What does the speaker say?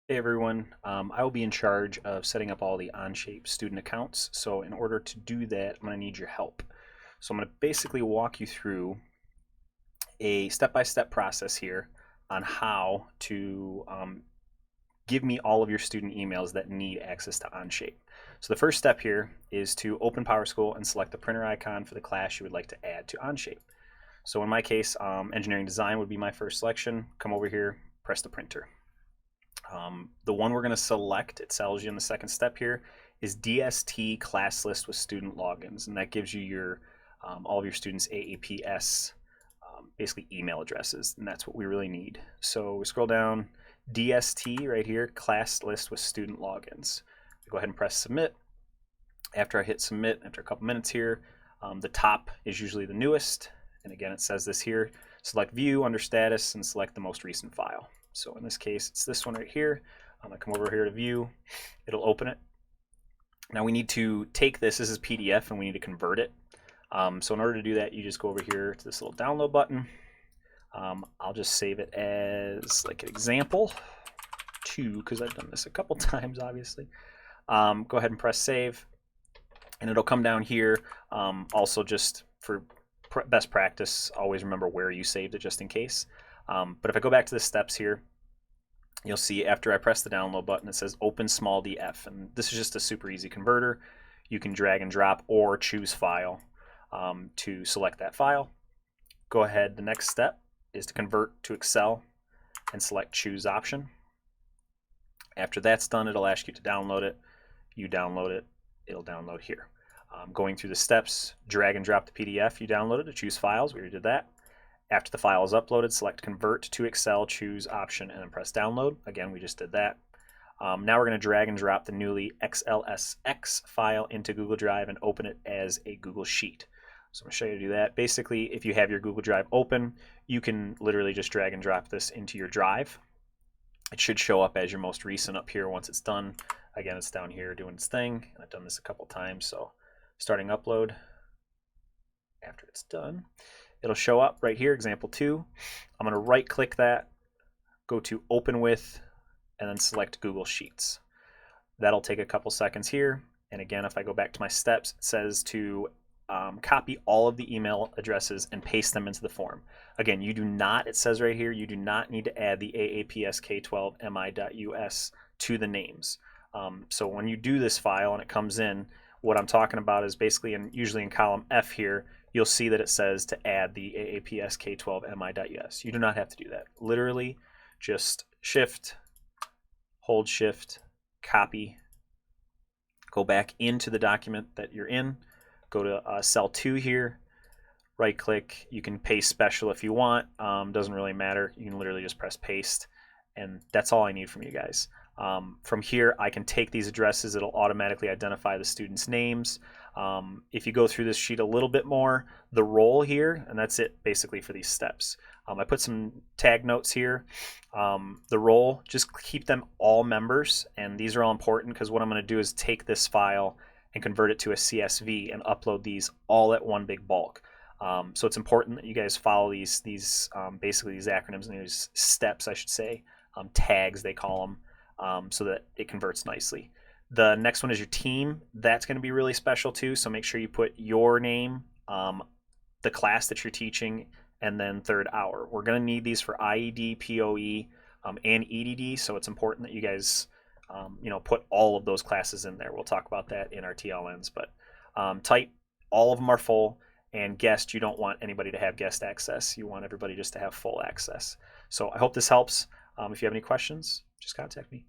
Hey everyone, I will be in charge of setting up all the Onshape student accounts. So in order to do that, I'm going to need your help. So I'm going to basically walk you through a step-by-step process here on how to give me all of your student emails that need access to Onshape. So the first step here is to open PowerSchool and select the printer icon for the class you would like to add to Onshape. So in my case, engineering design would be my first selection. Come over here, press the printer. The one we're going to select, it tells you in the second step here, is DST class list with student logins, and that gives you your all of your students' AAPS basically email addresses, and that's what we really need. So we scroll down, DST right here, class list with student logins. Go ahead and press submit. After I hit submit, after a couple minutes here, the top is usually the newest, and again it says this here, select view under status and select the most recent file. So in this case, it's this one right here. I'm gonna come over here to view. It'll open it. Now we need to take this is PDF and we need to convert it. So in order to do that, you just go over here to this little download button. I'll just save it as like an example 2 because I've done this a couple times, obviously. Go ahead and press save, and it'll come down here. Also, just for best practice, always remember where you saved it just in case. But if I go back to the steps here, you'll see after I press the download button, it says open small df, and this is just a super easy converter. You can drag and drop or choose file to select that file. Go ahead, the next step is to convert to Excel and select choose option. After that's done, it'll ask you to download it. You download it, it'll download here. Going through the steps, drag and drop the PDF you downloaded to choose files. We already did that. After the file is uploaded, select convert to Excel, choose option, and then press download. Again, we just did that. Now we're going to drag and drop the newly XLSX file into Google Drive and open it as a Google Sheet. So I'm going to show you how to do that. Basically, if you have your Google Drive open, you can literally just drag and drop this into your drive. It should show up as your most recent up here once it's done. Again, it's down here doing its thing. And I've done this a couple times, so starting upload. After it's done, it'll show up right here, example 2. I'm going to right click that, go to open with, and then select Google Sheets. That'll take a couple seconds here. And again, if I go back to my steps, it says to copy all of the email addresses and paste them into the form. Again, you do not, it says right here, you do not need to add the AAPS K12mi.us to the names. So when you do this file and it comes in, what I'm talking about is basically, usually in column F here, you'll see that it says to add the AAPS K12mi.us. You do not have to do that. Literally, just shift, hold shift, copy, go back into the document that you're in, go to cell 2 here, right click, you can paste special if you want, doesn't really matter, you can literally just press paste, and that's all I need from you guys. From here, I can take these addresses, it'll automatically identify the students' names. If you go through this sheet a little bit more, the role here, and that's it basically for these steps. I put some tag notes here. The role, just keep them all members, and these are all important because what I'm going to do is take this file and convert it to a CSV and upload these all at one big bulk. So it's important that you guys follow these basically these acronyms and these steps, I should say, tags they call them, so that it converts nicely. The next one is your team. That's going to be really special too, so make sure you put your name, the class that you're teaching, and then third hour. We're going to need these for IED, POE, and EDD, so it's important that you guys put all of those classes in there. We'll talk about that in our TLNs, but type all of them are full, and guest, you don't want anybody to have guest access. You want everybody just to have full access. So I hope this helps. If you have any questions, just contact me.